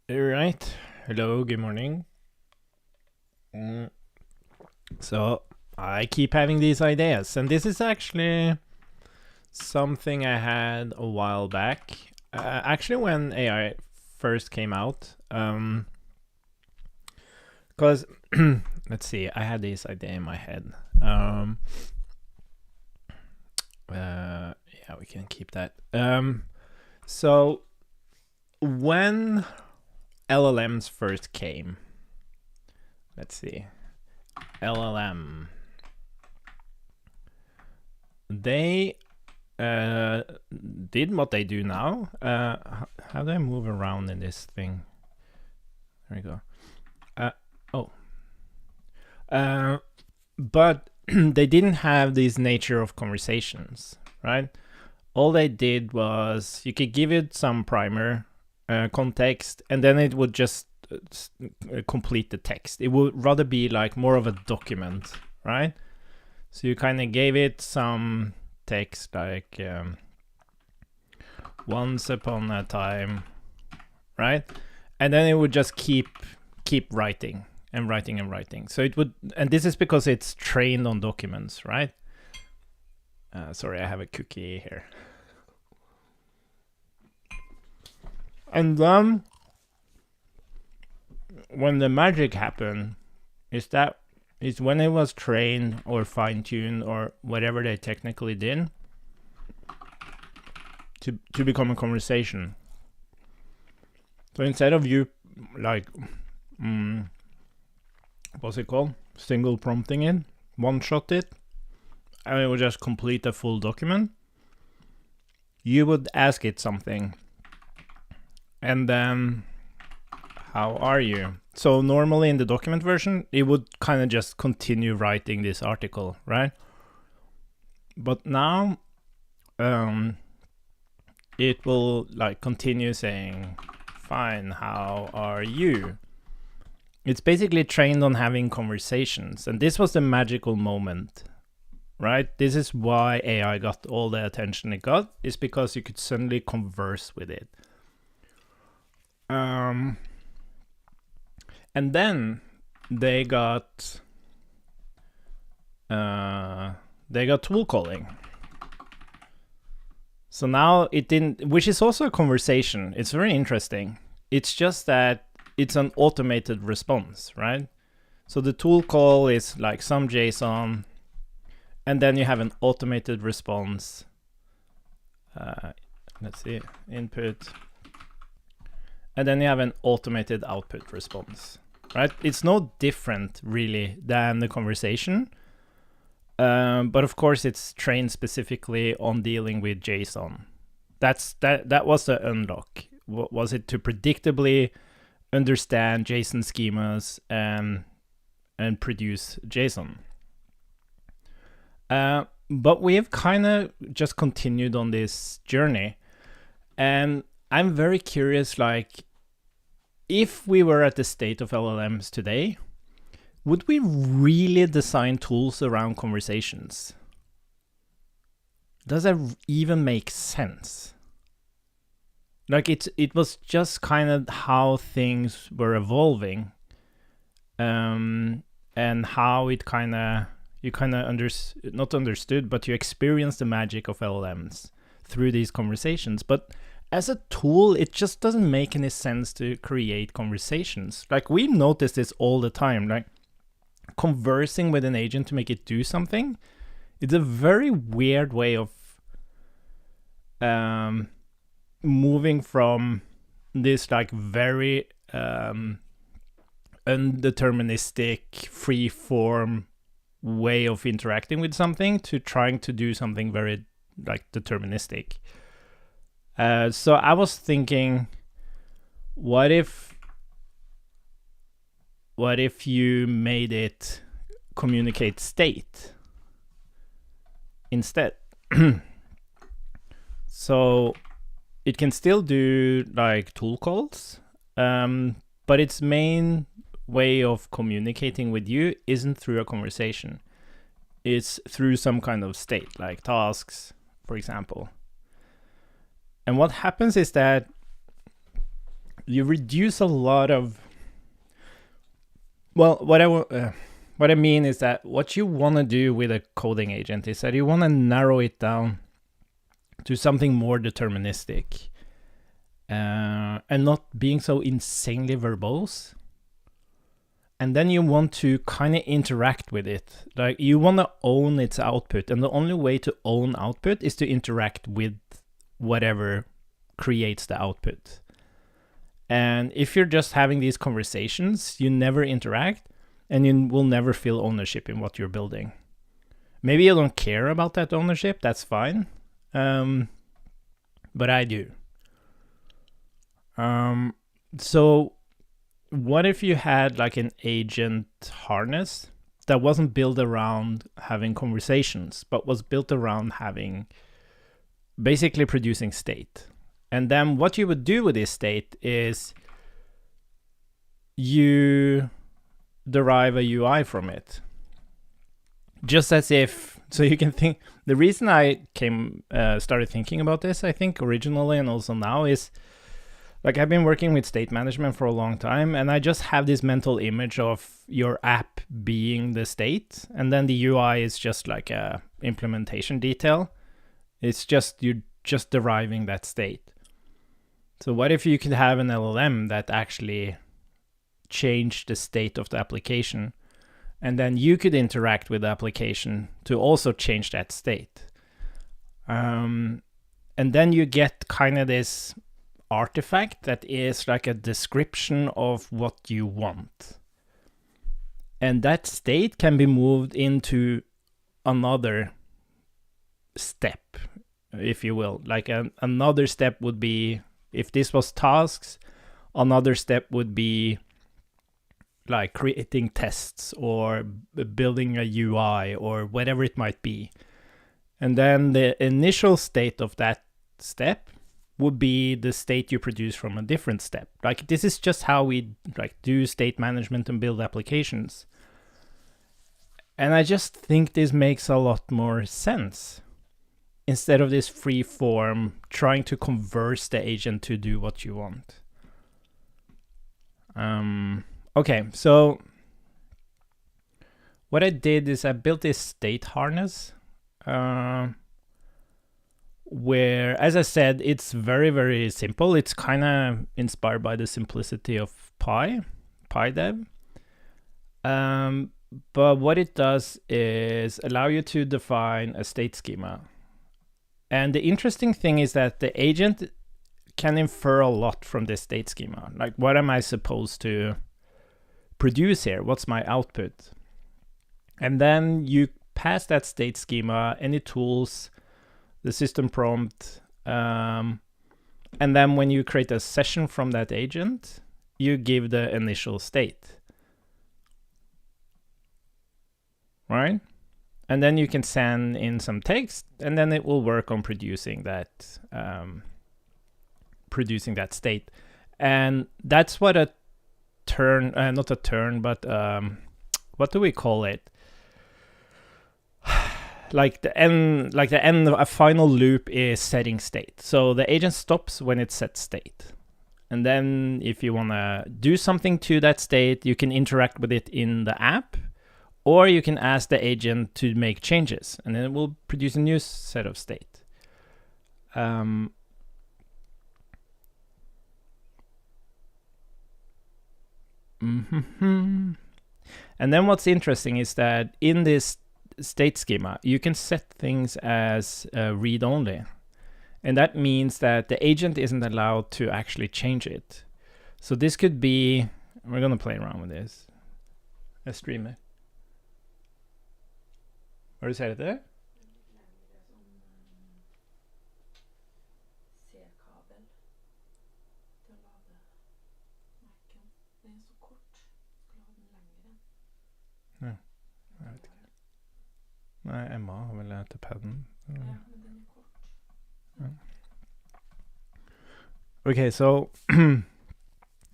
All right. Hello, good morning. So I keep having these ideas, and this is actually something I had a while back. Actually, when AI first came out, because let's see, I had this idea in my head. Yeah, we can keep that. So when LLMs first came, let's see, LLM. They did what they do now. How do I move around in this thing? There we go. But they didn't have this nature of conversations, right? All they did was you could give it some primer context, and then it would just complete the text. It would rather be like more of a document, right? So you kind of gave it some text like once upon a time, right? And then it would just keep writing and writing and writing. So it would, and this is because it's trained on documents, right? Sorry, I have a cookie here. And then when the magic happened is when it was trained or fine-tuned or whatever they technically did to become a conversation. So instead of you like what's it called? Single prompting it, one shot it, and it would just complete a full document. You would ask it something, and then how are you? So normally in the document version, it would kind of just continue writing this article, right? But now, it will like continue saying, fine, how are you? It's basically trained on having conversations. And this was the magical moment, right? This is why AI got all the attention it got, is because you could suddenly converse with it. And then they got tool calling. So now it didn't, which is also a conversation. It's very interesting. It's just that it's an automated response, right? So the tool call is like some JSON, and then you have an automated response. Let's see, input. And then you have an automated output response, right? It's no different really than the conversation. But of course it's trained specifically on dealing with JSON. That was the unlock. Was it to predictably understand JSON schemas and produce JSON? But we have kind of just continued on this journey, and I'm very curious, like, if we were at the state of LLMs today, would we really design tools around conversations? Does that even make sense? Like it was just kind of how things were evolving, and how it kind of not understood, but you experienced the magic of LLMs through these conversations. But as a tool, it just doesn't make any sense to create conversations. Like we notice this all the time, like conversing with an agent to make it do something. It's a very weird way of moving from this like very undeterministic, free form way of interacting with something to trying to do something very like deterministic. So I was thinking, what if you made it communicate state instead? So it can still do like tool calls, but its main way of communicating with you isn't through a conversation. It's through some kind of state, like tasks, for example. And what happens is that you reduce a lot of. Well, what I mean is that what you want to do with a coding agent is that you want to narrow it down to something more deterministic, and not being so insanely verbose. And then you want to kind of interact with it. Like, you want to own its output, and the only way to own output is to interact with whatever creates the output. And if you're just having these conversations, you never interact, and you will never feel ownership in what you're building. Maybe you don't care about that ownership, that's fine. But I do. So what if you had like an agent harness that wasn't built around having conversations, but was built around having basically producing state? And then what you would do with this state is you derive a UI from it. Just as if, so you can think, the reason I started thinking about this, I think originally and also now, is like I've been working with state management for a long time, and I just have this mental image of your app being the state, and then the UI is just like a implementation detail. It's just, you're just deriving that state. So what if you could have an LLM that actually changed the state of the application, and then you could interact with the application to also change that state? And then you get kind of this artifact that is like a description of what you want. And that state can be moved into another step, if you will. Like another step would be, if this was tasks, another step would be like creating tests or building a UI or whatever it might be. And then the initial state of that step would be the state you produce from a different step. Like, this is just how we like do state management and build applications. And I just think this makes a lot more sense, instead of this free form trying to converse the agent to do what you want. Okay, so what I did is I built this state harness, where, as I said, it's very, very simple. It's kind of inspired by the simplicity of PyDev. But what it does is allow you to define a state schema. And the interesting thing is that the agent can infer a lot from this state schema. Like, what am I supposed to produce here? What's my output? And then you pass that state schema, any tools, the system prompt, and then when you create a session from that agent, you give the initial state. Right? And then you can send in some text, and then it will work on producing that state. And that's what a turn, not a turn, but what do we call it? Like the end, a final loop is setting state. So the agent stops when it sets state. And then if you want to do something to that state, you can interact with it in the app, or you can ask the agent to make changes, and then it will produce a new set of state. And then what's interesting is that in this state schema, you can set things as read-only. And that means that the agent isn't allowed to actually change it. So this could be, we're going to play around with this. Let's stream it. Har du sett det? Ja, jeg vet ikke. Nei, Emma har vel til padden. Okay, so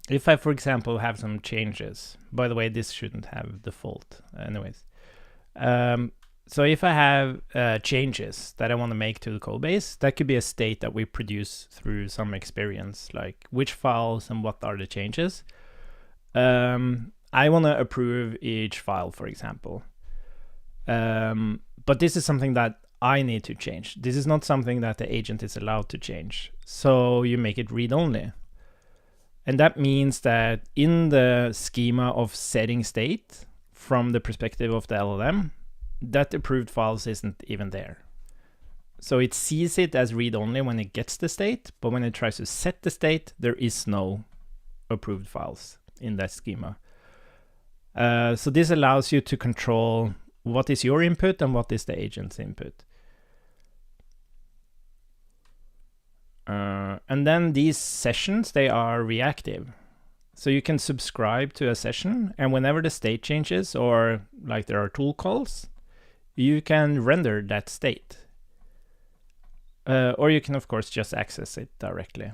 if I, for example, have some changes, by the way, this shouldn't have default anyways. So if I have changes that I want to make to the code base, that could be a state that we produce through some experience, like which files and what are the changes. I want to approve each file, for example. But this is something that I need to change. This is not something that the agent is allowed to change. So you make it read-only. And that means that in the schema of setting state, from the perspective of the LLM, that approved files isn't even there. So it sees it as read-only when it gets the state, but when it tries to set the state, there is no approved files in that schema. So this allows you to control what is your input and what is the agent's input. And then these sessions, they are reactive. So you can subscribe to a session, and whenever the state changes, or like there are tool calls, you can render that state. Or you can, of course, just access it directly.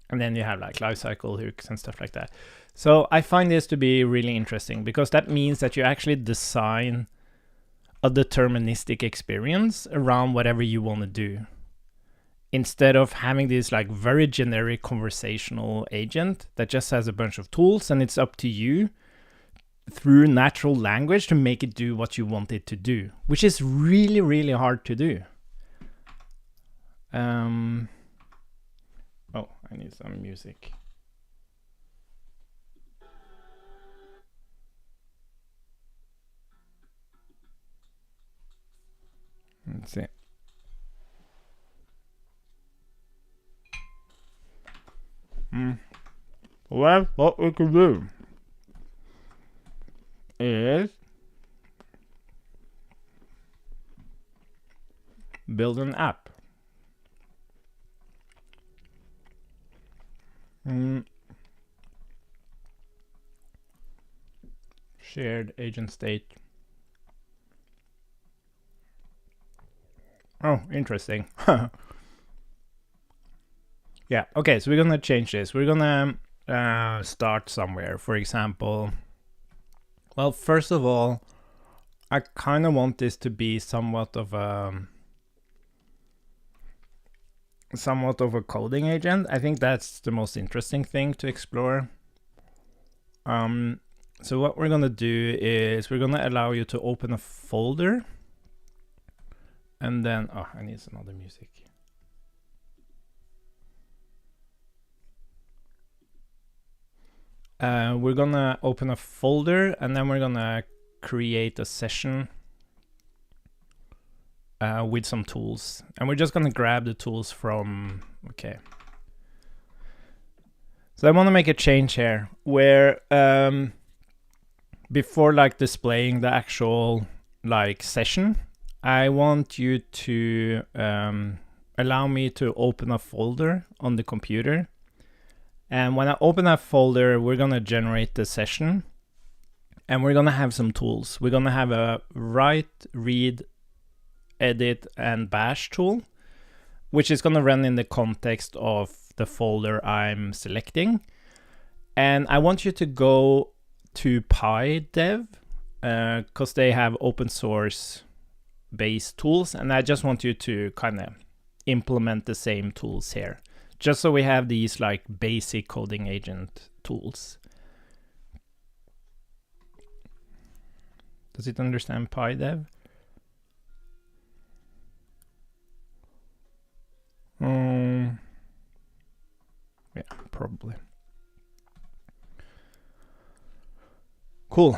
And then you have like lifecycle hooks and stuff like that. So I find this to be really interesting, because that means that you actually design a deterministic experience around whatever you want to do, instead of having this like very generic conversational agent that just has a bunch of tools, and it's up to you through natural language to make it do what you want it to do, which is really, really hard to do. Oh, I need some music. Let's see. Well, what we could do is build an app. Shared agent state. Oh, interesting. Yeah, okay, so we're gonna change this. We're gonna start somewhere. For example, well, first of all, I kind of want this to be somewhat of a coding agent. I think that's the most interesting thing to explore. So what we're gonna do is we're gonna allow you to open a folder, and then, oh, I need some other music. We're gonna open a folder, and then we're gonna create a session with some tools, and we're just gonna grab the tools from, okay. So I want to make a change here where before like displaying the actual like session, I want you to allow me to open a folder on the computer. And when I open that folder, we're gonna generate the session, and we're gonna have some tools. We're gonna have a write, read, edit, and bash tool, which is gonna run in the context of the folder I'm selecting. And I want you to go to PyDev, because they have open source based tools, and I just want you to kind of implement the same tools here, just so we have these like basic coding agent tools. Does it understand PyDev? Yeah, probably. Cool.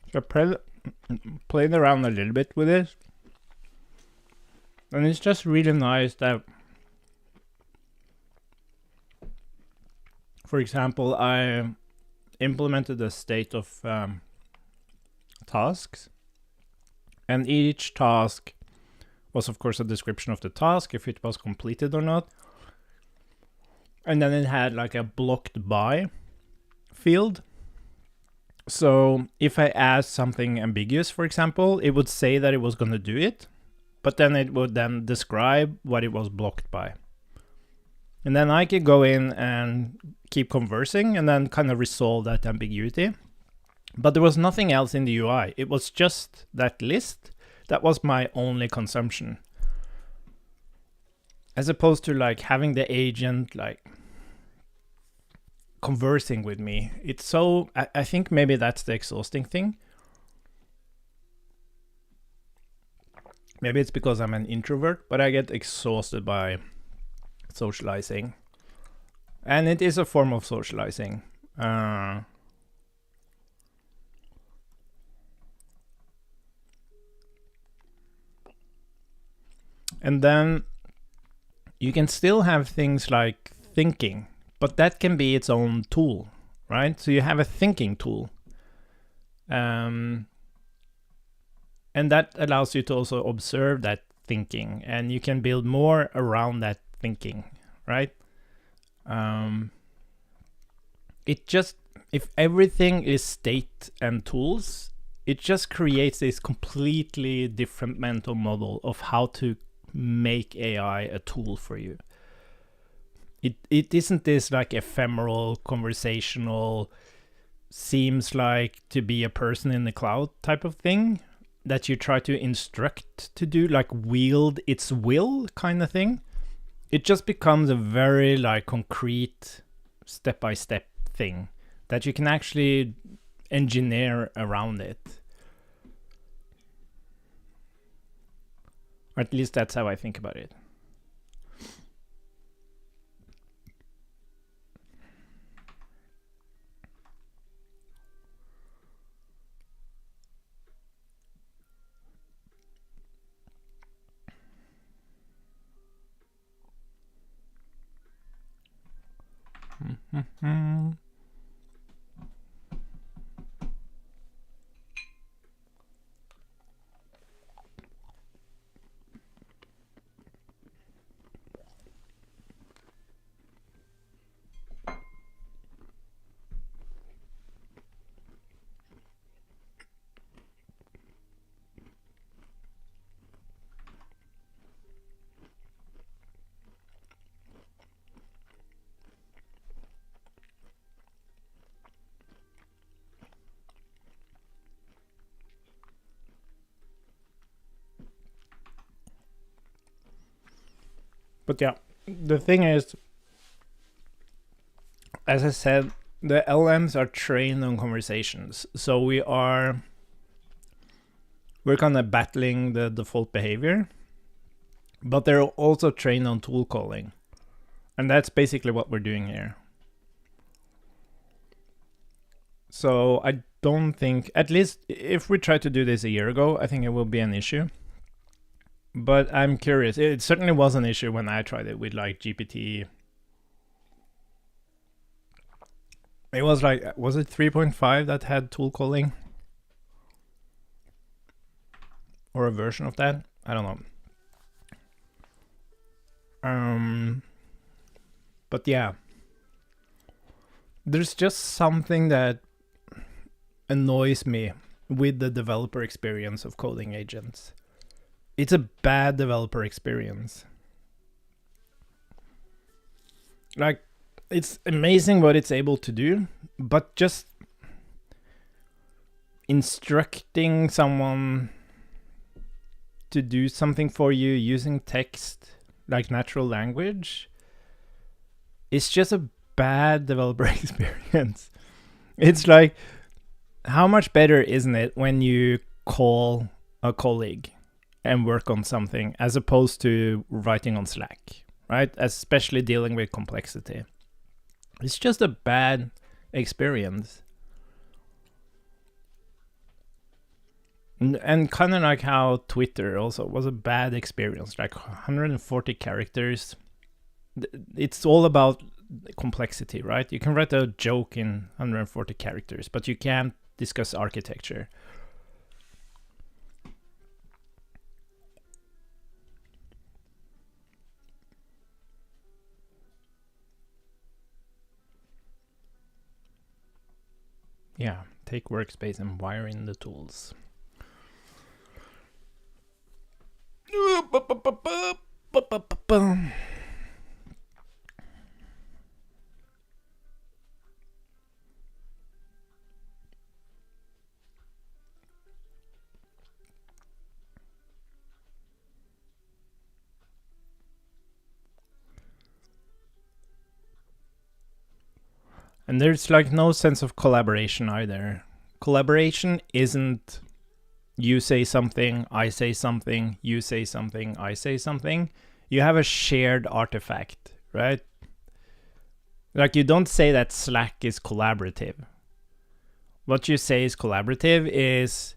So I played around a little bit with this, and it's just really nice that, for example, I implemented a state of tasks, and each task was of course a description of the task, if it was completed or not, and then it had like a blocked by field, So if I asked something ambiguous, for example, it would say that it was going to do it, but then it would then describe what it was blocked by. And then I could go in and keep conversing and then kind of resolve that ambiguity. But there was nothing else in the UI. It was just that list. That was my only consumption. As opposed to like having the agent like conversing with me. It's so, I think maybe that's the exhausting thing. Maybe it's because I'm an introvert, but I get exhausted by socializing. And it is a form of socializing. And then you can still have things like thinking, but that can be its own tool, right? So you have a thinking tool. And that allows you to also observe that thinking, and you can build more around that thinking, right? It just, if everything is state and tools, it just creates this completely different mental model of how to make AI a tool for you. It isn't this like ephemeral, conversational, seems like to be a person in the cloud type of thing that you try to instruct to do, like wield its will kind of thing. It just becomes a very like concrete step-by-step thing that you can actually engineer around it. Or at least that's how I think about it. Mm-hmm. But yeah, the thing is, as I said, the LMs are trained on conversations. So we're kind of battling the default behavior, but they're also trained on tool calling. And that's basically what we're doing here. So I don't think, at least if we tried to do this a year ago, I think it will be an issue. But I'm curious. It certainly was an issue when I tried it with like GPT. It was like, was it 3.5 that had tool calling? Or a version of that? I don't know. But yeah, there's just something that annoys me with the developer experience of coding agents. It's a bad developer experience. Like, it's amazing what it's able to do, but just instructing someone to do something for you using text, like natural language, it's just a bad developer experience. It's like, how much better isn't it when you call a colleague and work on something as opposed to writing on Slack, right? Especially dealing with complexity. It's just a bad experience. And kind of like how Twitter also was a bad experience, like 140 characters. It's all about complexity, right? You can write a joke in 140 characters, but you can't discuss architecture. Yeah, Take workspace and wire in the tools. And there's like no sense of collaboration either. Collaboration isn't you say something, I say something, you say something, I say something. You have a shared artifact, right? Like you don't say that Slack is collaborative. What you say is collaborative is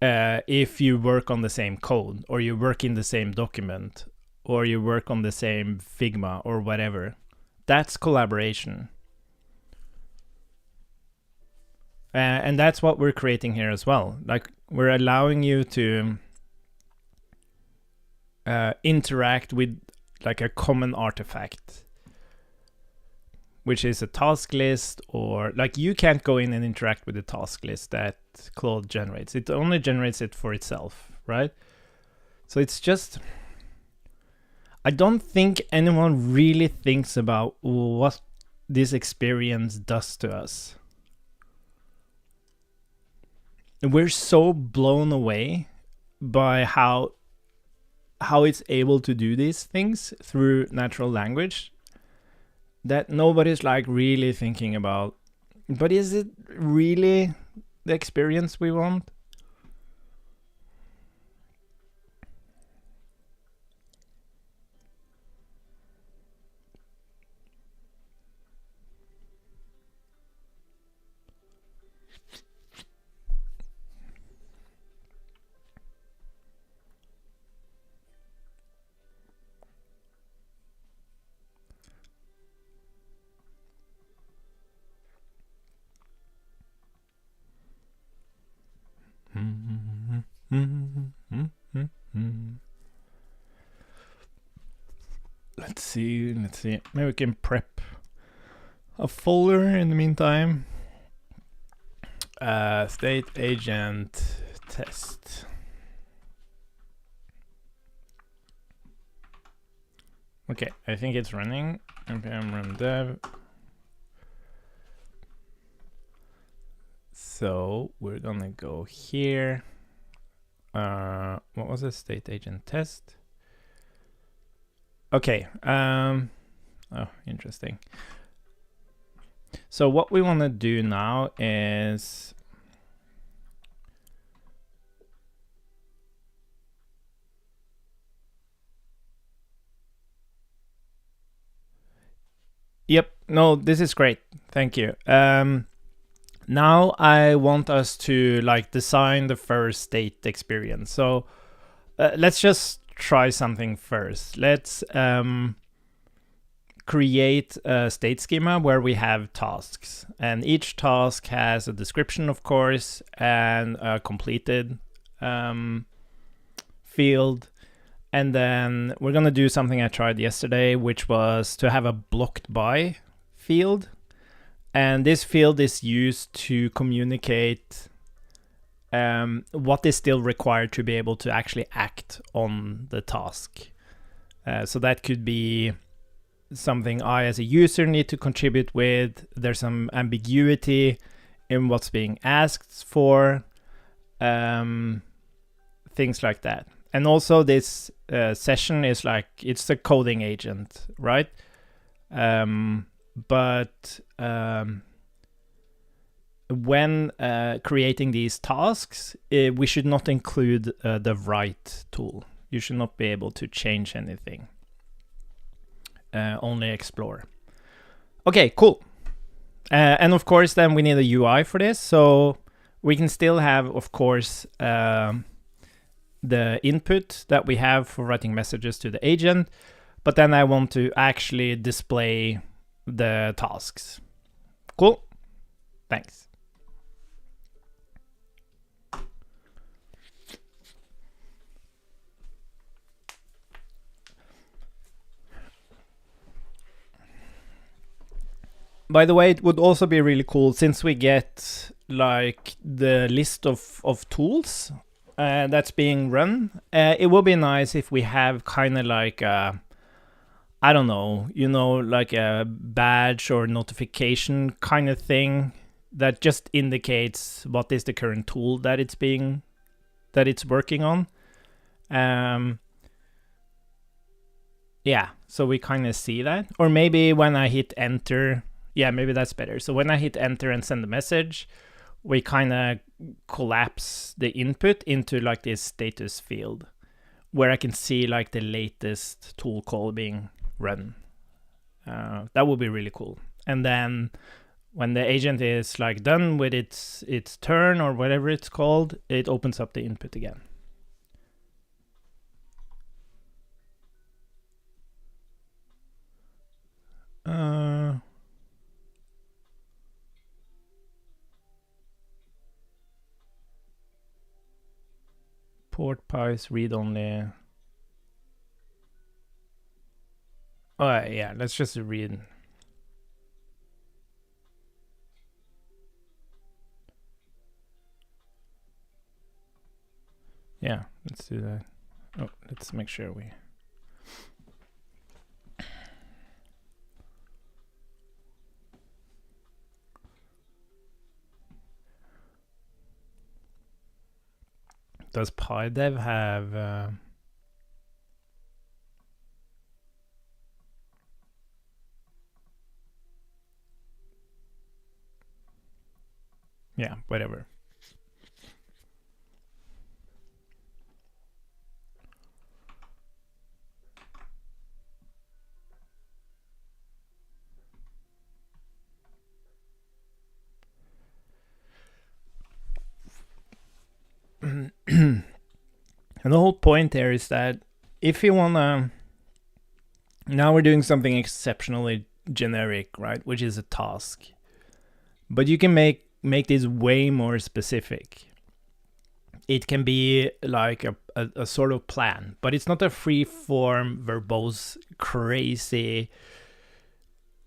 if you work on the same code, or you work in the same document, or you work on the same Figma or whatever. That's collaboration. And that's what we're creating here as well. Like we're allowing you to interact with like a common artifact, which is a task list, or like you can't go in and interact with the task list that Claude generates. It only generates it for itself, right? So it's just, I don't think anyone really thinks about what this experience does to us. We're so blown away by how it's able to do these things through natural language that nobody's like really thinking about, but is it really the experience we want? Let's see. Maybe we can prep a folder in the meantime. State agent test. Okay, I think it's running. npm run dev. So we're gonna go here. What was it? State agent test. Okay. Oh, interesting. So what we want to do now is yep. No, this is great. Thank you. Now I want us to like design the first state experience. So let's just try something first. Let's create a state schema where we have tasks, and each task has a description, of course, and a completed field. And then we're gonna do something I tried yesterday, which was to have a blocked by field. And this field is used to communicate what is still required to be able to actually act on the task. So that could be something I as a user need to contribute with. There's some ambiguity in what's being asked for, things like that. And also this session is like, it's the coding agent, right? But when creating these tasks, we should not include the write tool. You should not be able to change anything. Only explore. Okay, cool. And of course, then we need a UI for this. So we can still have, of course, the input that we have for writing messages to the agent. But then I want to actually display the tasks. Cool. Thanks. By the way, it would also be really cool, since we get like the list of tools that's being run. It would be nice if we have kind of like I don't know, like a badge or notification kind of thing that just indicates what is the current tool that it's working on. Yeah, so we kind of see that. Or maybe when I hit enter, yeah, maybe that's better. So when I hit enter and send a message, we kind of collapse the input into like this status field where I can see like the latest tool call being run. That would be really cool. And then when the agent is like done with its turn or whatever it's called, it opens up the input again. Port pies read only. Oh yeah, let's just read. Yeah, let's do that. Oh, let's make sure we. Does PyDev have? Yeah, whatever. And the whole point there is that if you wanna, now we're doing something exceptionally generic, right? Which is a task, but you can make this way more specific. It can be like a sort of plan, but it's not a free form, verbose, crazy,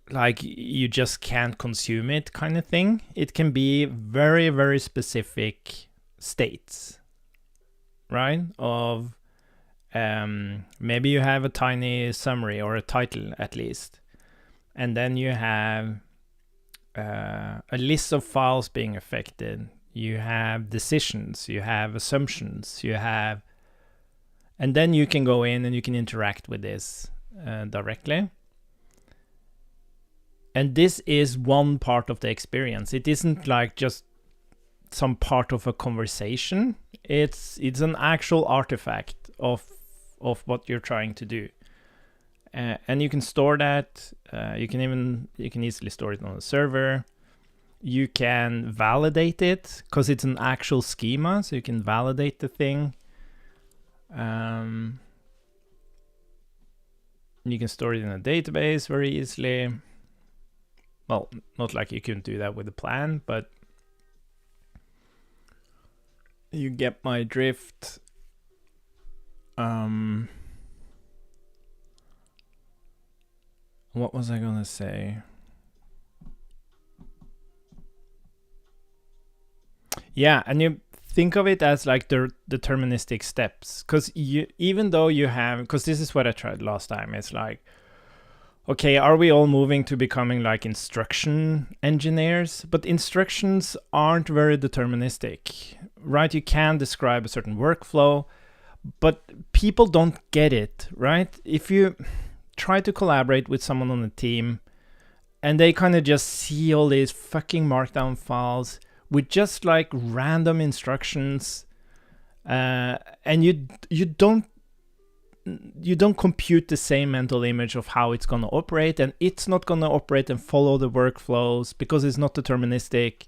like you just can't consume it kind of thing. It can be very, very specific states, right? Of maybe you have a tiny summary or a title at least, and then you have a list of files being affected. You have decisions, you have assumptions, you have, and then you can go in and you can interact with this directly. And this is one part of the experience. It isn't like just some part of a conversation. It's an actual artifact of what you're trying to do. And you can store that. You can easily store it on a server. You can validate it because it's an actual schema, so you can validate the thing. You can store it in a database very easily. Well, not like you couldn't do that with a plan, but you get my drift. What was I gonna say? Yeah, and you think of it as like the deterministic steps, because even though you have, because this is what I tried last time, it's like, okay, are we all moving to becoming like instruction engineers? But instructions aren't very deterministic, right? You can describe a certain workflow, but people don't get it, right? If you try to collaborate with someone on the team and they kind of just see all these fucking markdown files with just like random instructions, and you don't compute the same mental image of how it's going to operate, and it's not going to operate and follow the workflows because it's not deterministic.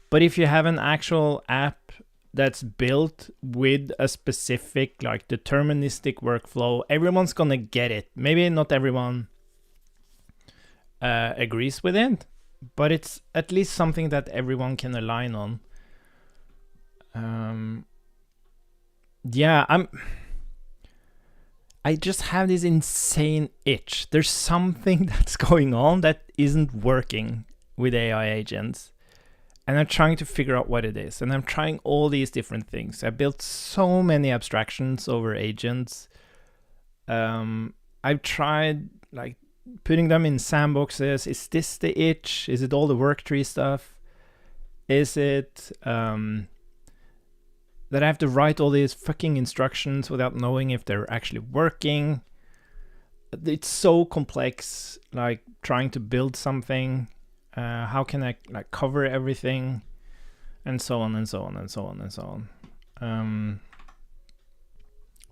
But if you have an actual app that's built with a specific like deterministic workflow, everyone's going to get it. Maybe not everyone agrees with it, but it's at least something that everyone can align on. Yeah, I just have this insane itch. There's something that's going on that isn't working with AI agents. and I'm trying to figure out what it is. And I'm trying all these different things. I built so many abstractions over agents. I've tried like putting them in sandboxes. Is this the itch? Is it all the work tree stuff? Is it that I have to write all these fucking instructions without knowing if they're actually working? It's so complex, like trying to build something. How can I like cover everything, and so on and so on and so on and so on.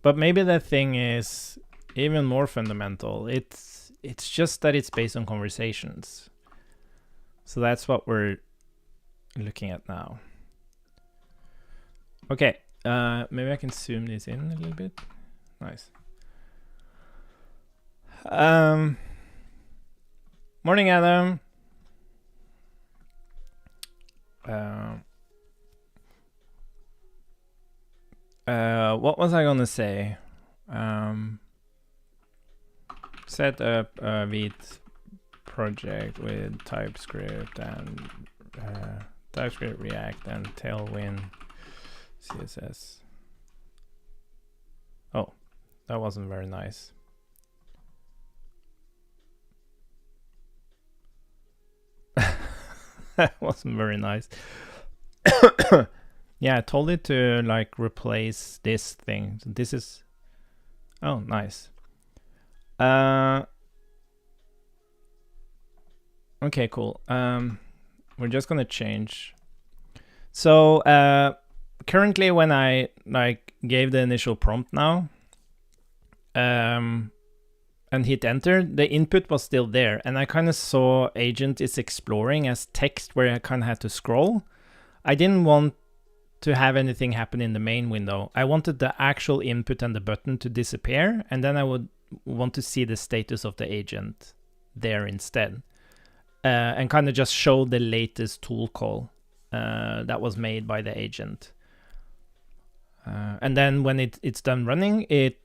But maybe the thing is even more fundamental. It's just that it's based on conversations. So that's what we're looking at now. Okay, maybe I can zoom this in a little bit. Nice. Morning, Adam. What was I gonna say? Set up a Vite project with TypeScript and TypeScript, React, and Tailwind CSS. Oh, that wasn't very nice. That wasn't very nice. Yeah, I told it to like replace this thing. So this is, oh, nice. Okay, cool. We're just gonna change. So currently, when I like gave the initial prompt now, and hit enter, the input was still there, and I kind of saw agent is exploring as text where I kind of had to scroll. I didn't want to have anything happen in the main window. I wanted the actual input and the button to disappear, and then I would want to see the status of the agent there instead, and kind of just show the latest tool call that was made by the agent. And then when it's done running, it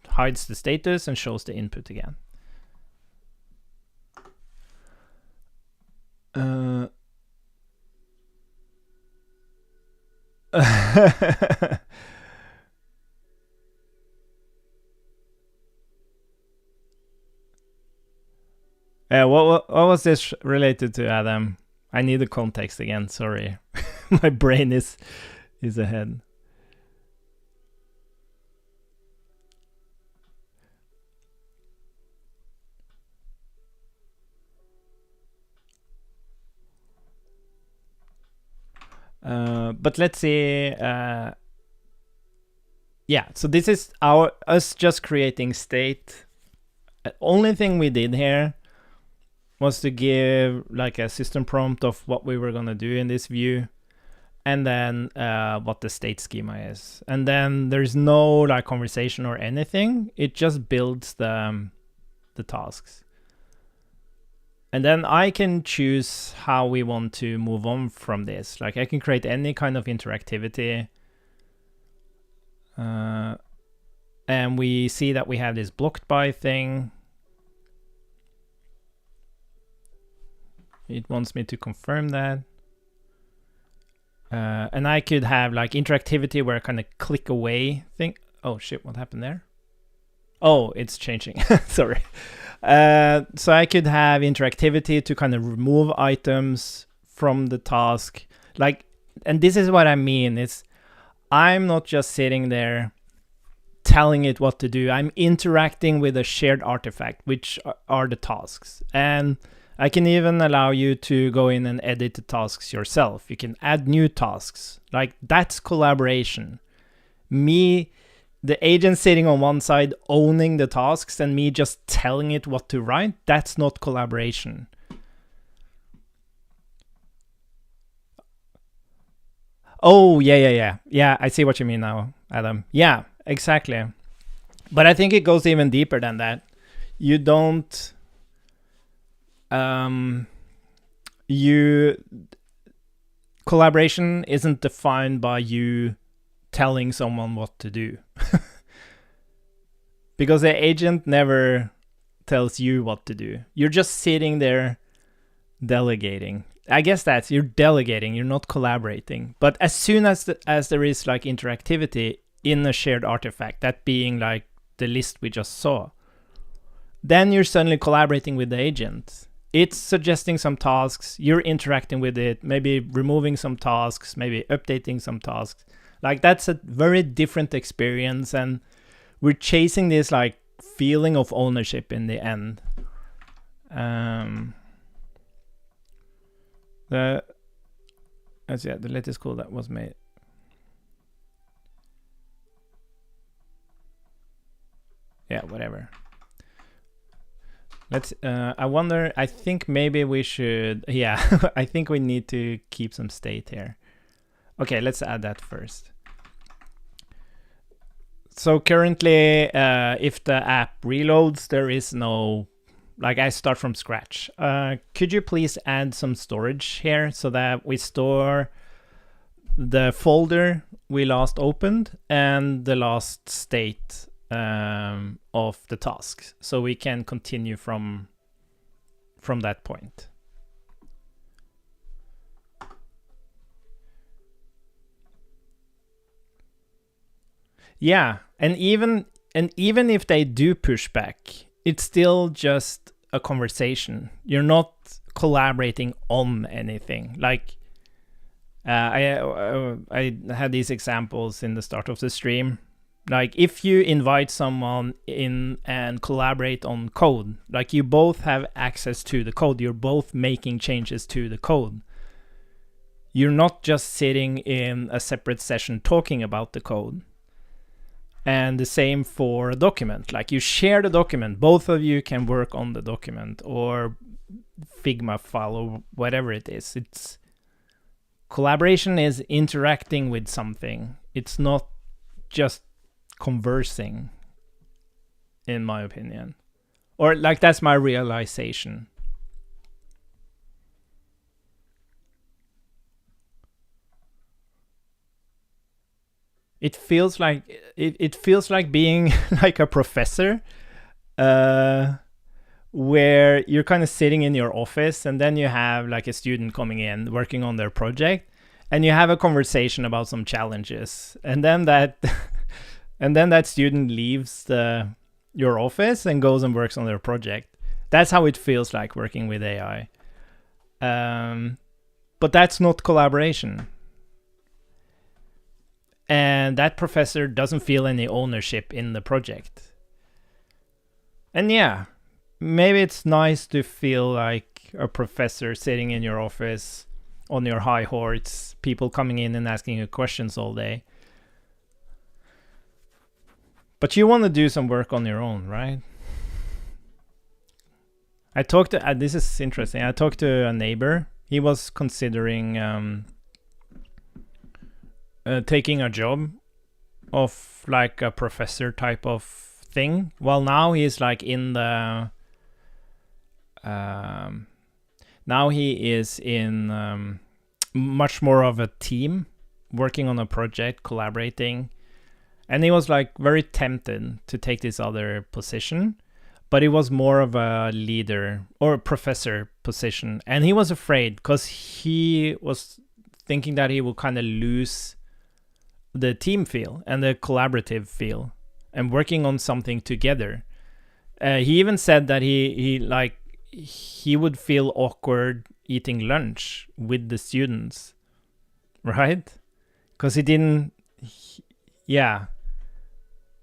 hides the status and shows the input again. What was this related to, Adam? I need the context again. Sorry, my brain is ahead. But let's see. Yeah, so this is us just creating state. Only thing we did here was to give like a system prompt of what we were gonna do in this view, and then what the state schema is. And then there's no like conversation or anything. It just builds the tasks. And then I can choose how we want to move on from this. Like I can create any kind of interactivity. And we see that we have this blocked by thing. It wants me to confirm that. And I could have like interactivity where I kind of click away thing. Oh shit, what happened there? Oh, it's changing. Sorry. So I could have interactivity to kind of remove items from the task. Like, and this is what I mean. It's I'm not just sitting there telling it what to do. I'm interacting with a shared artifact, which are the tasks. And I can even allow you to go in and edit the tasks yourself. You can add new tasks. Like that's collaboration. Me, the agent sitting on one side owning the tasks and me just telling it what to write, that's not collaboration. Oh, yeah. Yeah, I see what you mean now, Adam. Yeah, exactly. But I think it goes even deeper than that. You don't... collaboration isn't defined by you telling someone what to do. Because the agent never tells you what to do. You're just sitting there Delegating. I guess you're delegating, you're not collaborating. But as soon as there is like interactivity in a shared artifact, that being like the list we just saw, then you're suddenly collaborating with the agent. It's suggesting some tasks, you're interacting with it, maybe removing some tasks, maybe updating some tasks. Like that's a very different experience, and we're chasing this like feeling of ownership in the end. The latest code that was made. Yeah, whatever. Let's. I wonder. I think maybe we should. Yeah, I think we need to keep some state here. Okay, let's add that first. So currently, if the app reloads, there is no. Like I start from scratch. Could you please add some storage here so that we store the folder we last opened and the last state of the tasks, so we can continue from that point. Yeah, and even if they do push back, it's still just a conversation. You're not collaborating on anything. Like I had these examples in the start of the stream. Like if you invite someone in and collaborate on code, like you both have access to the code, you're both making changes to the code. You're not just sitting in a separate session talking about the code. And the same for a document. Like you share the document, both of you can work on the document or Figma file or whatever it is. It's collaboration is interacting with something. It's not just conversing, in my opinion. Or like that's my realization. It feels like being like a professor, where you're kind of sitting in your office and then you have like a student coming in working on their project, and you have a conversation about some challenges, and then that student leaves your office and goes and works on their project. That's how it feels like working with AI. But that's not collaboration. And that professor doesn't feel any ownership in the project. And yeah, maybe it's nice to feel like a professor sitting in your office on your high horse, people coming in and asking you questions all day. But you want to do some work on your own, right? I talked to, this is interesting, I talked to a neighbor. He was considering taking a job of like a professor type of thing. Well, now he's like in the now he is in much more of a team, working on a project, collaborating, and he was like very tempted to take this other position, but it was more of a leader or a professor position, and he was afraid because he was thinking that he would kind of lose the team feel and the collaborative feel and working on something together. He even said that he would feel awkward eating lunch with the students, right? Because he didn't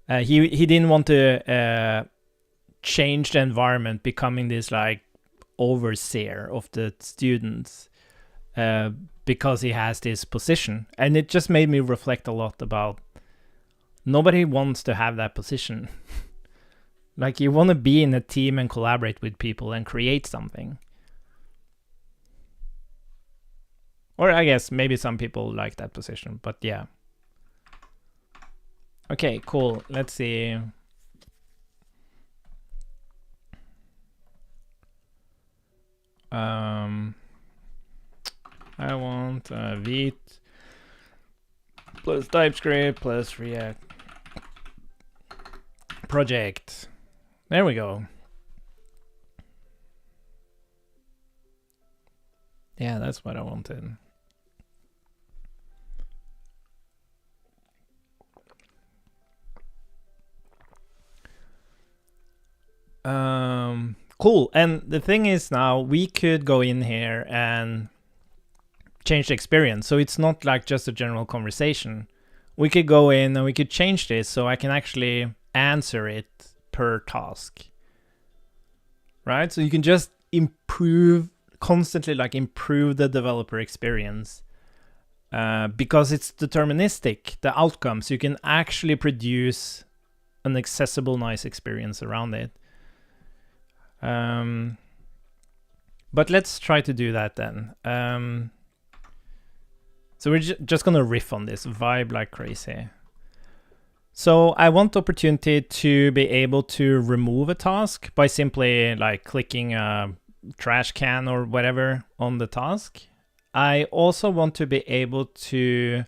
want to change the environment, becoming this like overseer of the students, because he has this position. And it just made me reflect a lot about nobody wants to have that position. Like you want to be in a team and collaborate with people and create something. Or I guess maybe some people like that position, but yeah. Okay, cool. Let's see. I want Vite plus TypeScript plus React project. There we go. Yeah, that's what I wanted. Cool. And the thing is, now we could go in here and change the experience. So it's not like just a general conversation. We could go in and we could change this so I can actually answer it per task. Right? So you can just constantly improve the developer experience. Because it's deterministic, the outcomes. You can actually produce an accessible, nice experience around it. But let's try to do that then. So we're just gonna riff on this, vibe like crazy. So I want the opportunity to be able to remove a task by simply like clicking a trash can or whatever on the task. I also want to be able to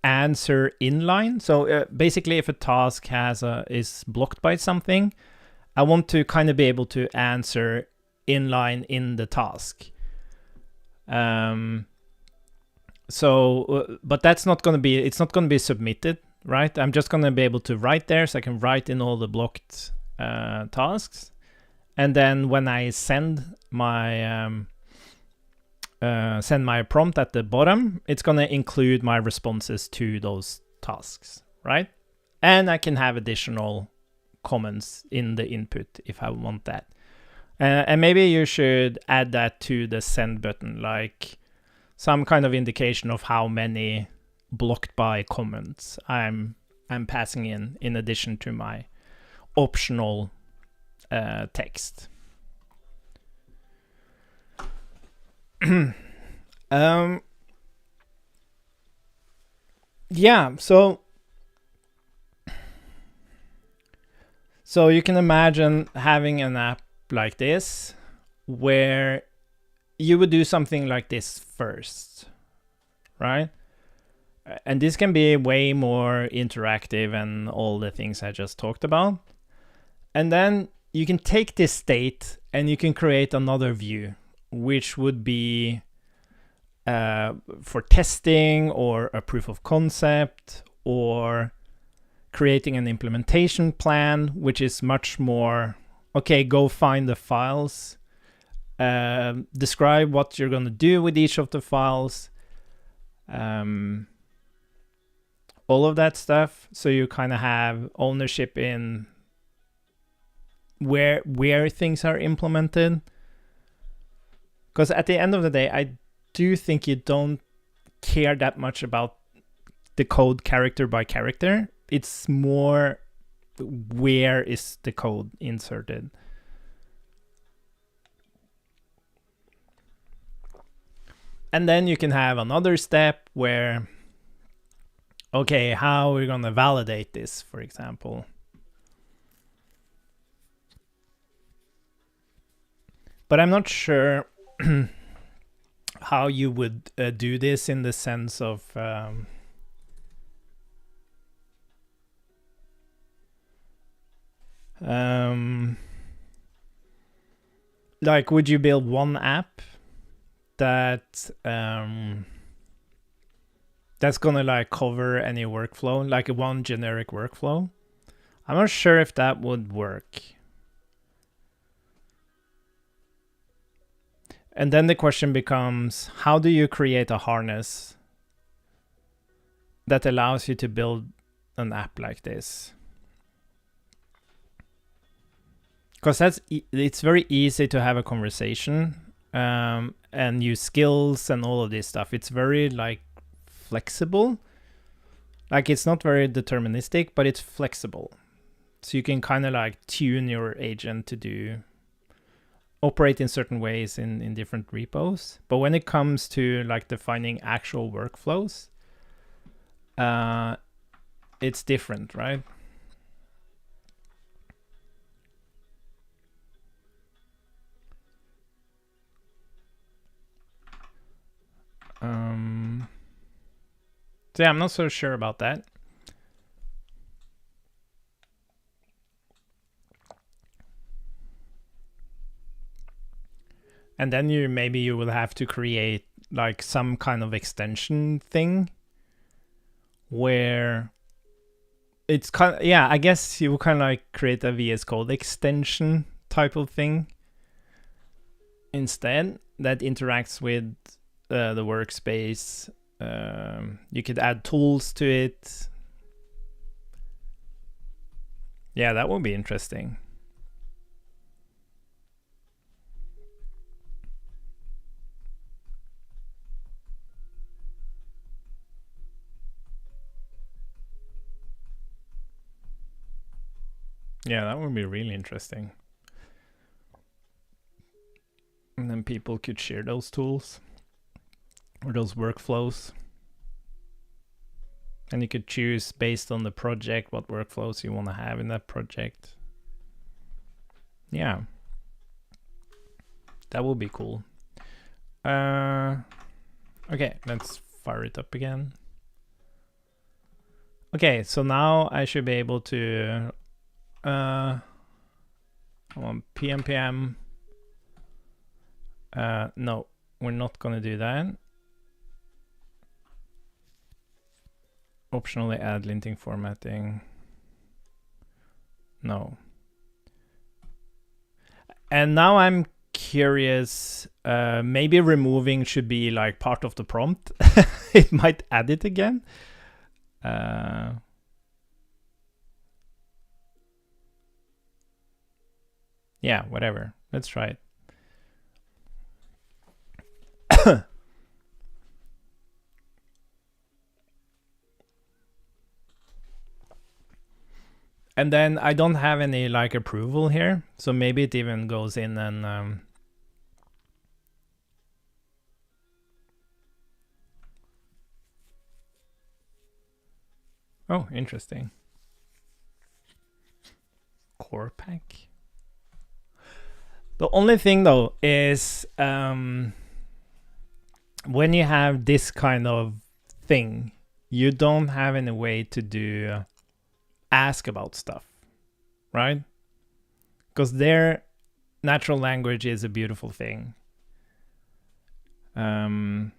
answer inline. So basically, if a task is blocked by something, I want to kind of be able to answer inline in the task. But that's not going to be, it's not going to be submitted, right? I'm just going to be able to write there, so I can write in all the blocked tasks. And then when I send my prompt at the bottom, it's going to include my responses to those tasks, right? And I can have additional comments in the input if I want that. And maybe you should add that to the send button, like some kind of indication of how many blocked by comments I'm passing in addition to my optional text. Yeah, so you can imagine having an app like this where you would do something like this first, right? And this can be way more interactive and all the things I just talked about. And then you can take this state and you can create another view, which would be for testing or a proof of concept or creating an implementation plan, which is much more, okay, go find the files, describe what you're going to do with each of the files, all of that stuff. So you kind of have ownership in where things are implemented. Because at the end of the day, I do think you don't care that much about the code character by character. It's more where is the code inserted. And then you can have another step where, okay, how are we going to validate this, for example? But I'm not sure how you would do this in the sense of like, would you build one app that that's gonna like cover any workflow, like one generic workflow? I'm not sure if that would work. And then the question becomes, how do you create a harness that allows you to build an app like this? Because it's very easy to have a conversation and use skills and all of this stuff. It's very like flexible. Like, it's not very deterministic, but it's flexible. So you can kind of like tune your agent to operate in certain ways in different repos. But when it comes to like defining actual workflows, it's different, right? So yeah, I'm not so sure about that. And then maybe you will have to create like some kind of extension thing where it's kind of, yeah, I guess you will kind of like create a VS Code extension type of thing instead that interacts with the workspace. You could add tools to it. Yeah, that would be interesting. Yeah, that would be really interesting. And then people could share those tools or those workflows. And you could choose based on the project what workflows you want to have in that project. Yeah. That would be cool. Okay, let's fire it up again. Okay, so now I should be able to I want PMPM. No, we're not gonna do that. Optionally add linting formatting. No. And now I'm curious, maybe removing should be like part of the prompt. It might add it again. Yeah, whatever. Let's try it. And then I don't have any like approval here, so maybe it even goes in and oh, interesting. Core pack. The only thing though is when you have this kind of thing, you don't have any way to do ask about stuff, right? Because their natural language is a beautiful thing. So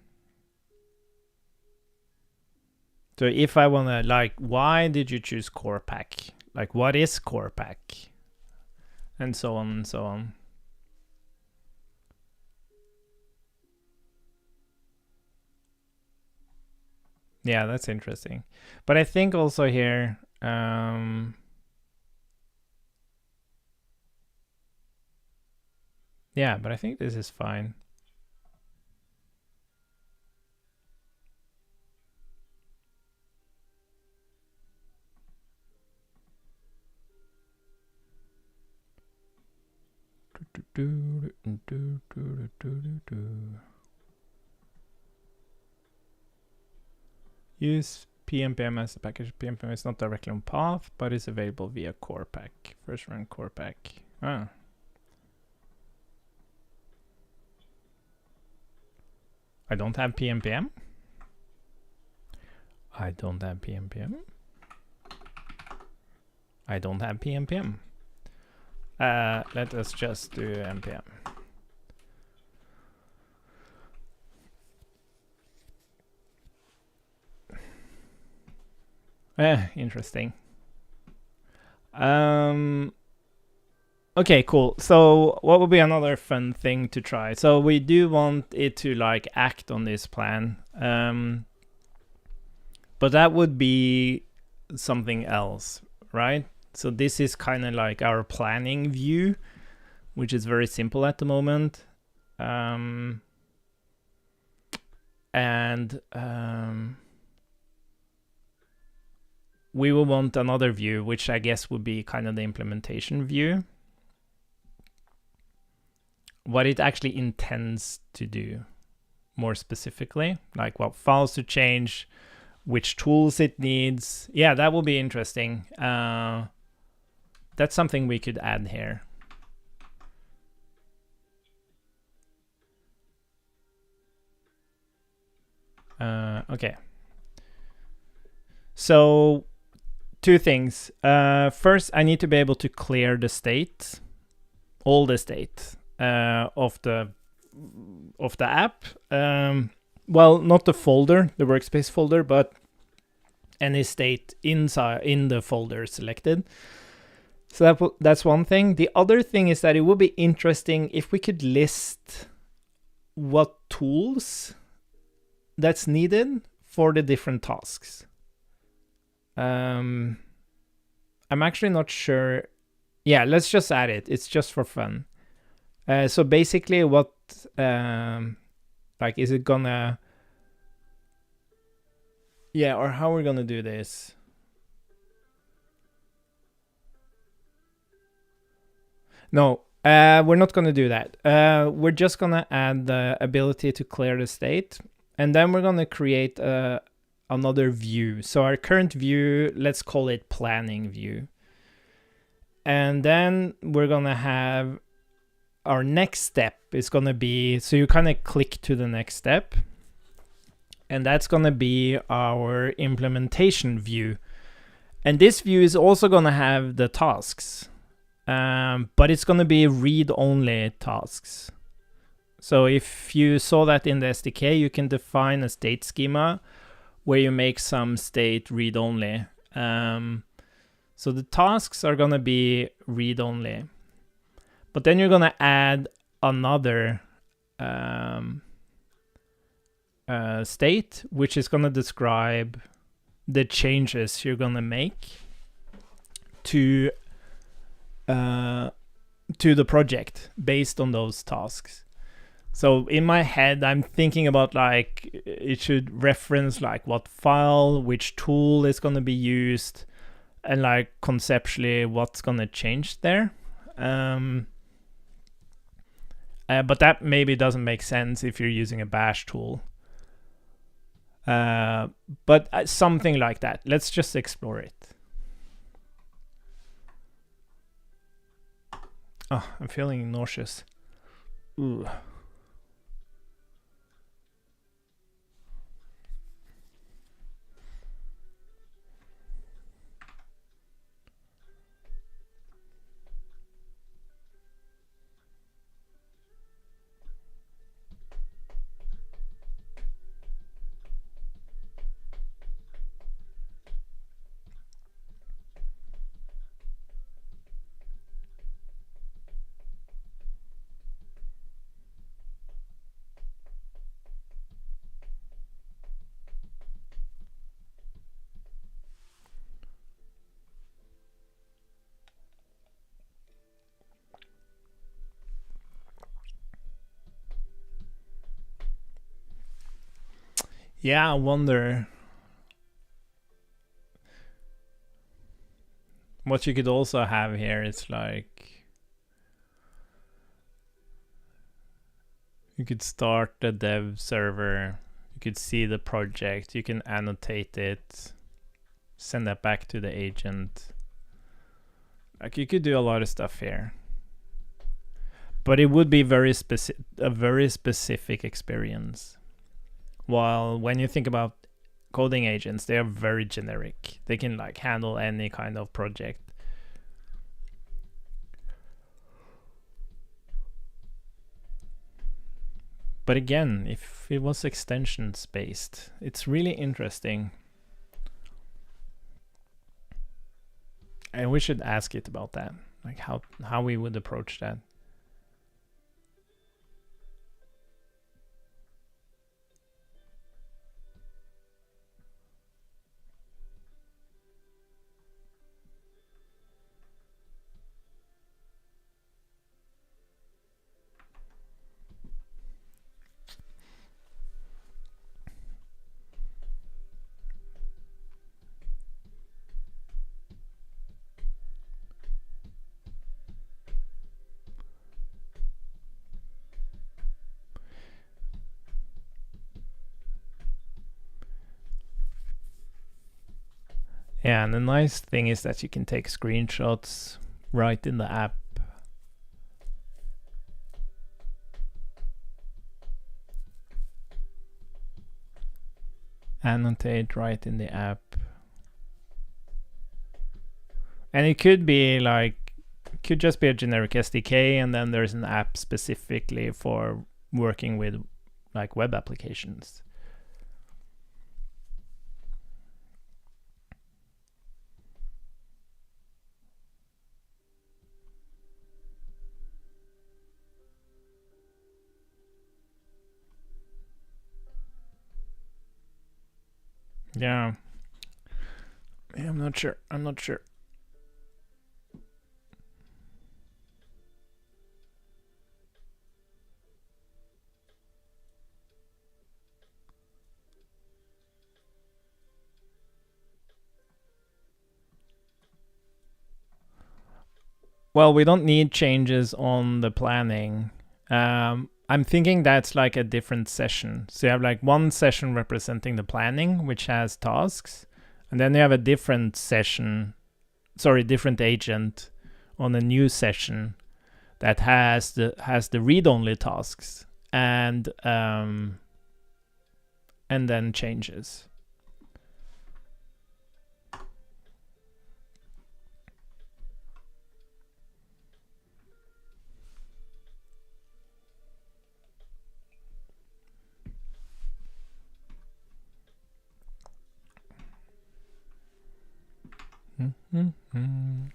if I want to, like, why did you choose core pack? Like, what is core pack? And so on and so on. Yeah, that's interesting. But I think also here, yeah, but I think this is fine. Use PMPM as a package. PMPM is not directly on path, but is available via core pack. First run core pack. Ah. I don't have PMPM. I don't have PMPM. I don't have PMPM. Let us just do NPM. Interesting. Okay, cool. So what would be another fun thing to try? So we do want it to like act on this plan. But that would be something else, right? So this is kind of like our planning view, which is very simple at the moment. We will want another view, which I guess would be kind of the implementation view. What it actually intends to do more specifically, like what files to change, which tools it needs. Yeah, that will be interesting. That's something we could add here. Okay. So two things. First, I need to be able to clear the state, all the state of the of the app. Well, not the folder, the workspace folder, but any state inside in the folder selected. So that's one thing. The other thing is that it would be interesting if we could list what tools that's needed for the different tasks. I'm actually not sure. Yeah, let's just add it. It's just for fun. So basically what, like, is it gonna, yeah, or how we're gonna do this? No, we're not gonna do that. We're just gonna add the ability to clear the state, and then we're gonna create another view. So our current view, let's call it planning view. And then we're gonna have our next step is gonna be, so you kind of click to the next step, and that's gonna be our implementation view. And this view is also gonna have the tasks, but it's gonna be read-only tasks. So if you saw that in the SDK, you can define a state schema where you make some state read-only. So the tasks are gonna be read-only. But then you're gonna add another state, which is gonna describe the changes you're gonna make to the project based on those tasks. So in my head, I'm thinking about like it should reference like what file, which tool is gonna be used, and like conceptually what's gonna change there. But that maybe doesn't make sense if you're using a bash tool. But something like that. Let's just explore it. Oh, I'm feeling nauseous. Ooh. Yeah, I wonder what you could also have here is like you could start the dev server, you could see the project, you can annotate it, send that back to the agent. Like you could do a lot of stuff here. But it would be a very specific experience. While when you think about coding agents, they are very generic. They can like handle any kind of project. But again, if it was extensions based, it's really interesting. And we should ask it about that, like how we would approach that. Yeah, and the nice thing is that you can take screenshots right in the app. Annotate right in the app. And it could be like, it could just be a generic SDK, and then there's an app specifically for working with like web applications. Yeah. I'm not sure. Well, we don't need changes on the planning. I'm thinking that's like a different session. So you have like one session representing the planning, which has tasks, and then you have a different agent on a new session that has the read-only tasks and then changes. Mm-hmm.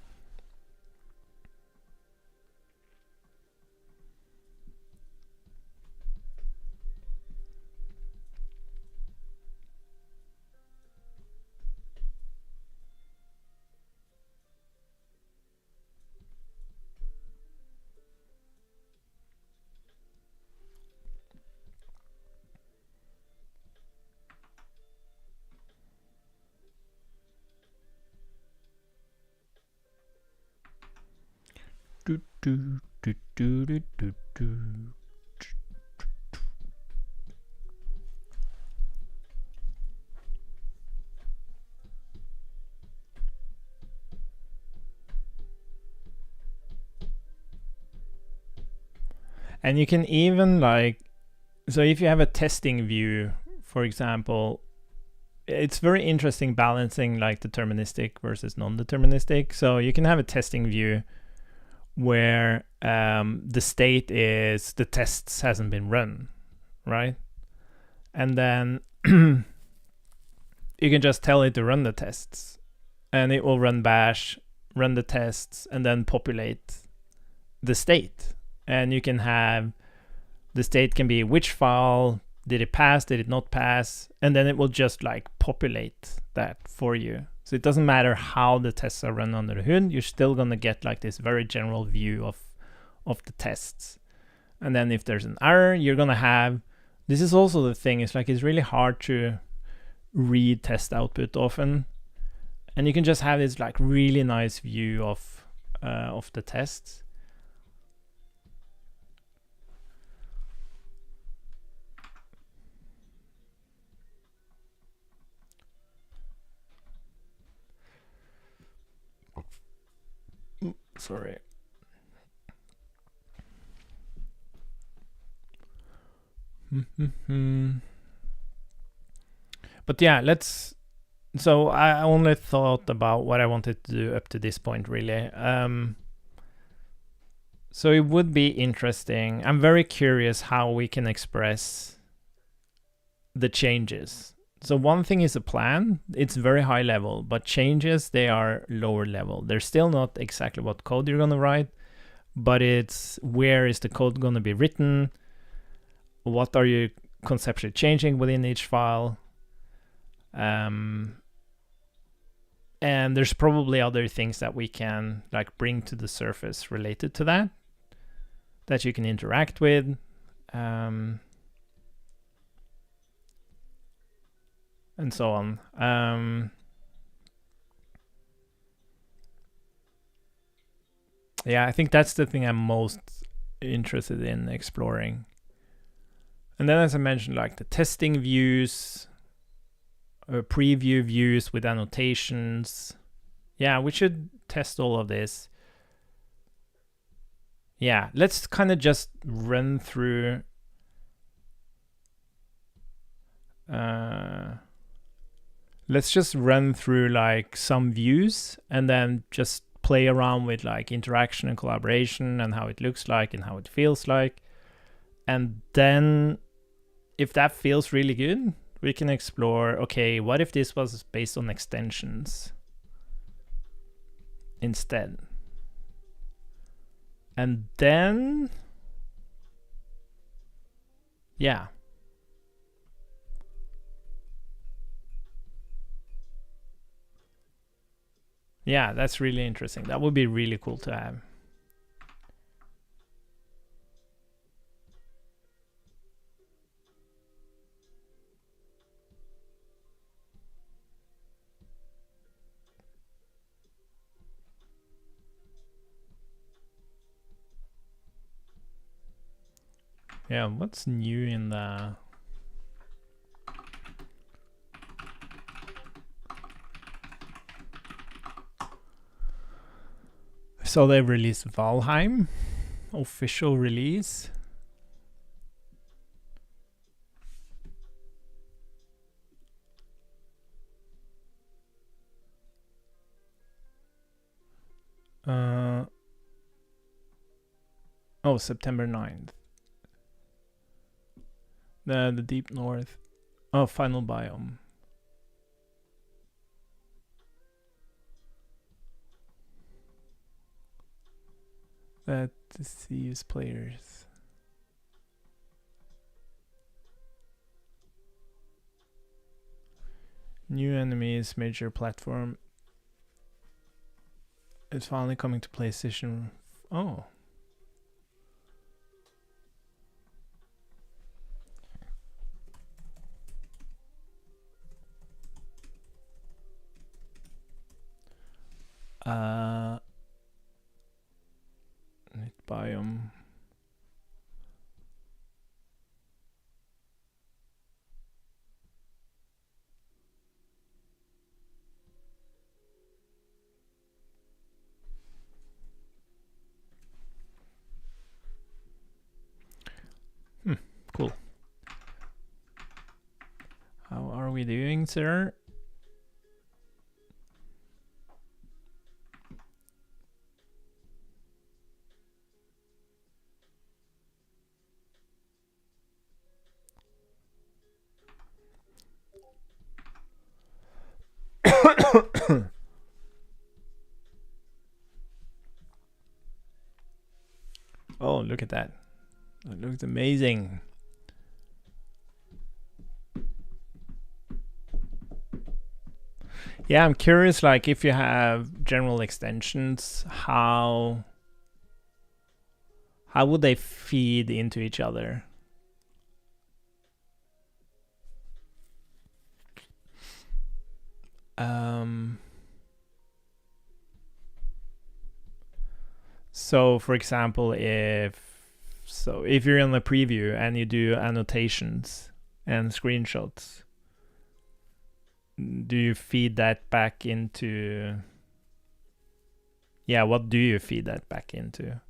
Do, do, do, do, do, do, do. And you can even so if you have a testing view, for example, it's very interesting balancing like deterministic versus non-deterministic. So you can have a testing view where the state is the tests hasn't been run, right? And then you can just tell it to run the tests, and it will run bash, run the tests, and then populate the state. And you can have the state can be which file did it pass, did it not pass, and then it will just like populate that for you. So it doesn't matter how the tests are run under the hood, you're still gonna get like this very general view of the tests. And then if there's an error, you're gonna have, this is also the thing, it's like it's really hard to read test output often. And you can just have this like really nice view of the tests. Sorry. But yeah, so I only thought about what I wanted to do up to this point, really. So it would be interesting. I'm very curious how we can express the changes. So one thing is a plan, it's very high level, but changes, they are lower level. They're still not exactly what code you're gonna write, but it's where is the code gonna be written? What are you conceptually changing within each file? And there's probably other things that we can like bring to the surface related to that you can interact with. And so on. Yeah, I think that's the thing I'm most interested in exploring. And then, as I mentioned, like the testing views, preview views with annotations. Yeah, we should test all of this. Yeah, let's kind of just run through let's just run through like some views and then just play around with like interaction and collaboration and how it looks like and how it feels like. And then if that feels really good, we can explore, okay, what if this was based on extensions instead? And then, yeah. Yeah, that's really interesting. That would be really cool to have. Yeah, what's new in the... So they released Valheim, official release. Oh, September 9th. The Deep North. Oh, Final Biome. That deceives players. New enemies, major platform. It's finally coming to PlayStation. Oh. Net biome. Cool. How are we doing, sir? Oh, look at that. It looks amazing. Yeah, I'm curious, like, if you have general extensions, how would they feed into each other? So, for example, if you're in the preview and you do annotations and screenshots, do you feed that back into... Yeah, what do you feed that back into?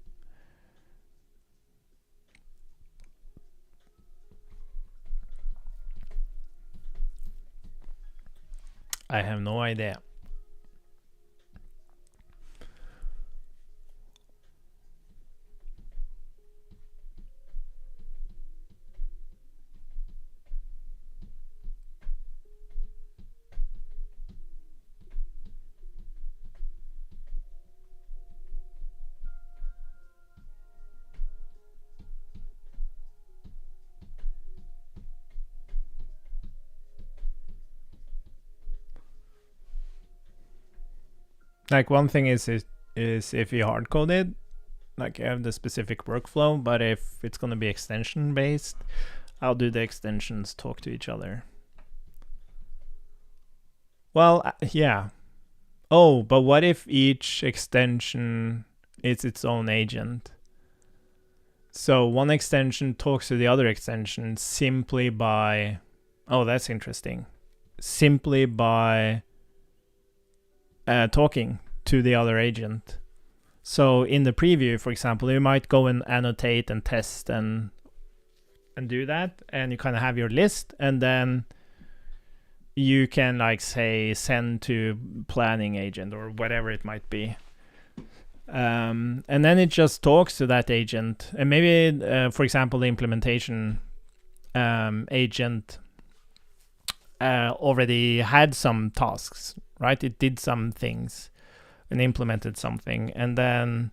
I have no idea. Like, one thing is if you hard code it, like, you have the specific workflow, but if it's gonna be extension based, how do the extensions talk to each other? Well, yeah. Oh, but what if each extension is its own agent? So one extension talks to the other extension simply by... Oh, that's interesting. Simply by talking to the other agent. So in the preview, for example, you might go and annotate and test and do that, and you kind of have your list, and then you can, like, say, send to planning agent or whatever it might be. And then it just talks to that agent. And maybe, for example, the implementation agent already had some tasks, right? It did some things and implemented something. And then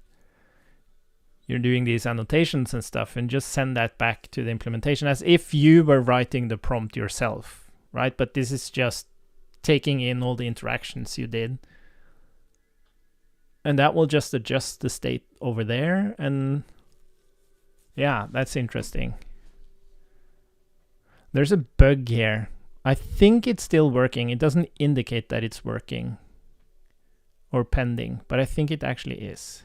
you're doing these annotations and stuff and just send that back to the implementation as if you were writing the prompt yourself, right? But this is just taking in all the interactions you did. And that will just adjust the state over there. And yeah, that's interesting. There's a bug here. I think it's still working. It doesn't indicate that it's working or pending, but I think it actually is.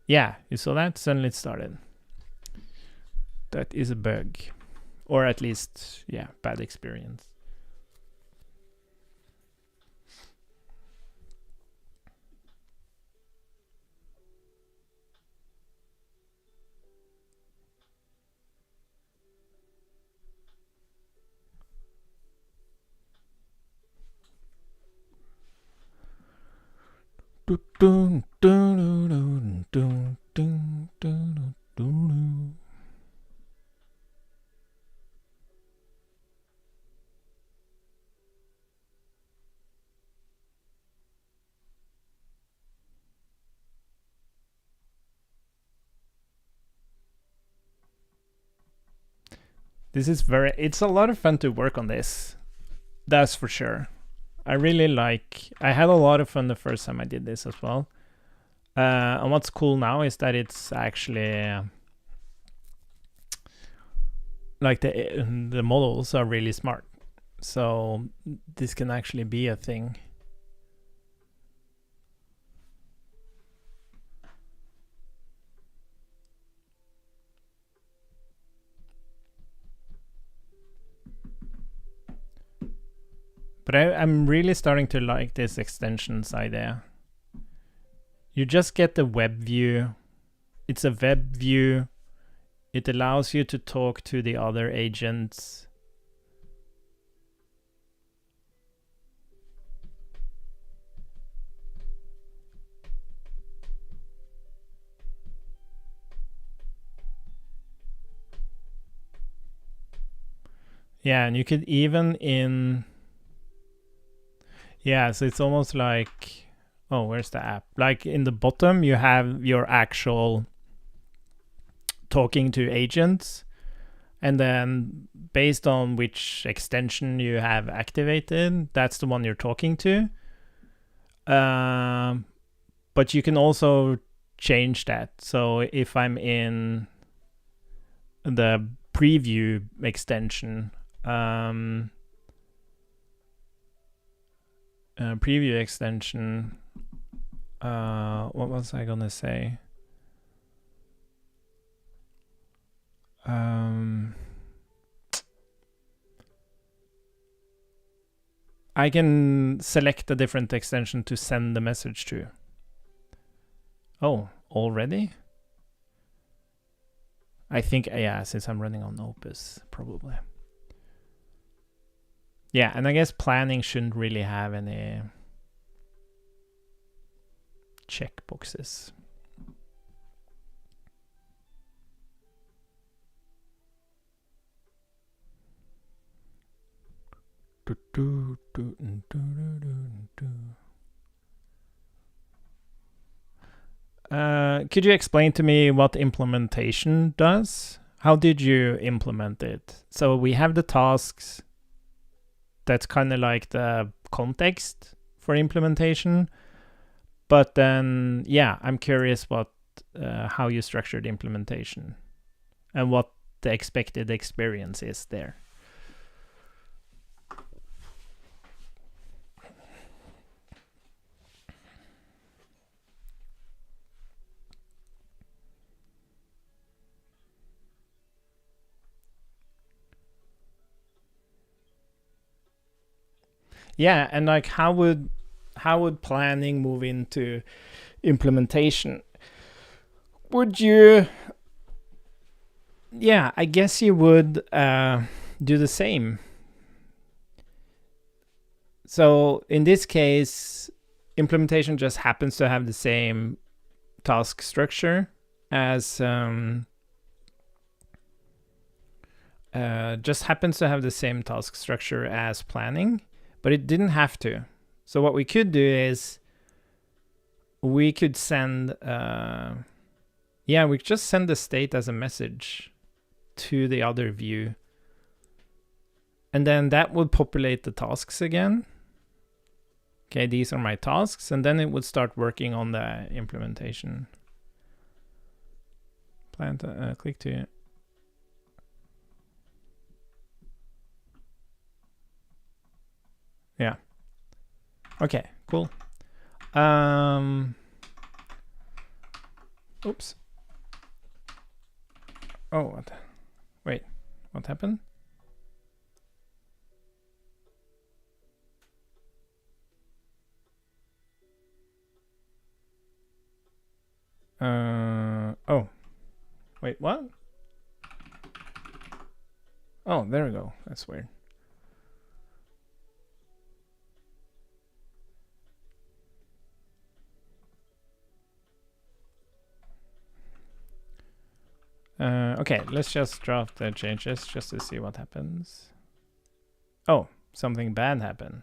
Yeah, you saw that? Suddenly it started. That is a bug. Or at least, yeah, bad experience. This is it's a lot of fun to work on this. That's for sure. I really I had a lot of fun the first time I did this as well. And what's cool now is that it's actually like the models are really smart. So this can actually be a thing. But I'm really starting to like this extensions idea. You just get the web view. It's a web view. It allows you to talk to the other agents. Yeah, and you could even yeah, so it's almost like, oh, where's the app? Like in the bottom, you have your actual talking to agents. And then based on which extension you have activated, that's the one you're talking to. But you can also change that. So if I'm in the preview extension, preview extension, what was I gonna say? I can select a different extension to send the message to. Oh, already? I think, yeah, since I'm running on Opus, probably. Yeah, and I guess planning shouldn't really have any checkboxes. Could you explain to me what implementation does? How did you implement it? So we have the tasks. That's kind of like the context for implementation. But then, yeah, I'm curious how you structured implementation and what the expected experience is there. Yeah, and like how would planning move into implementation? Would you? Yeah, I guess you would do the same. So in this case, implementation just happens to have the same task structure as planning, but it didn't have to. So what we could do is we could send we could just send the state as a message to the other view, and then that would populate the tasks again. Okay, these are my tasks, and then it would start working on the implementation. Plan to click to. Yeah. Okay, cool. Oops. Oh, what? Wait, what happened? Oh. Wait, what? Oh, there we go. That's weird. Okay, let's just draft the changes just to see what happens. Oh, something bad happened.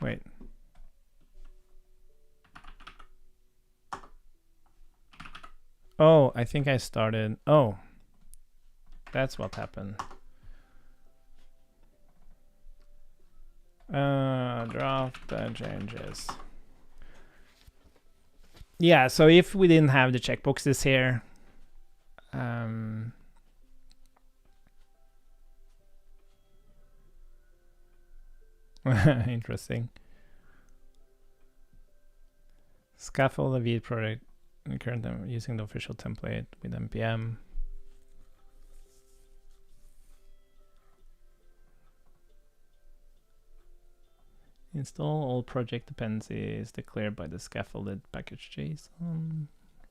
Wait. Oh, I think I started. Oh, that's what happened. Draft the changes. Yeah, so if we didn't have the checkboxes here, interesting. Scaffold the Vite project. Currently using the official template with npm. Install all project dependencies declared by the scaffolded package JSON.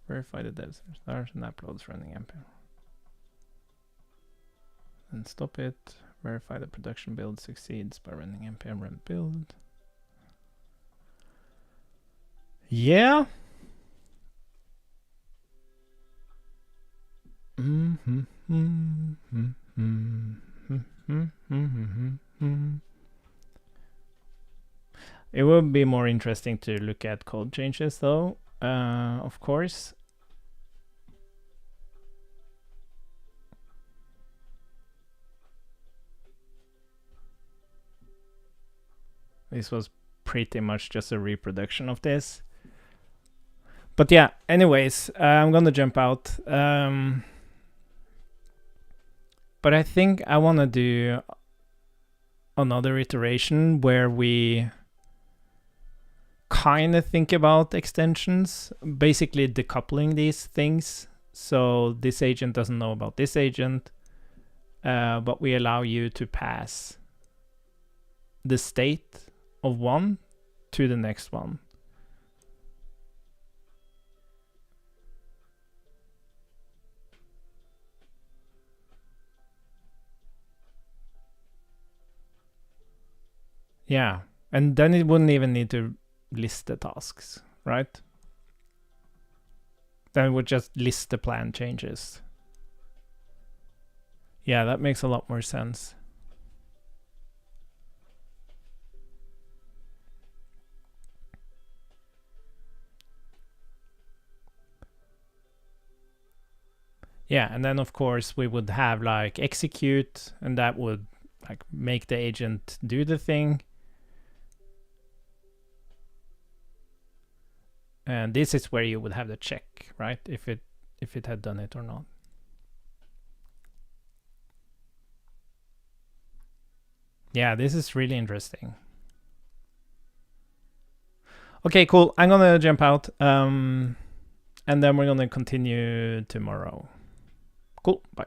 Verify the dev start and uploads running npm. And stop it. Verify the production build succeeds by running npm run build. Yeah. It would be more interesting to look at code changes though, of course. This was pretty much just a reproduction of this. But yeah, anyways, I'm gonna jump out. But I think I want to do another iteration where we kind of think about extensions, basically decoupling these things. So this agent doesn't know about this agent, but we allow you to pass the state of one to the next one. Yeah, and then it wouldn't even need to list the tasks, right? Then it would just list the plan changes. Yeah, that makes a lot more sense. Yeah, and then of course we would have like execute, and that would like make the agent do the thing. And this is where you would have the check, right? If it had done it or not. Yeah, this is really interesting. Okay, cool. I'm gonna jump out. And then we're gonna continue tomorrow. Cool, bye.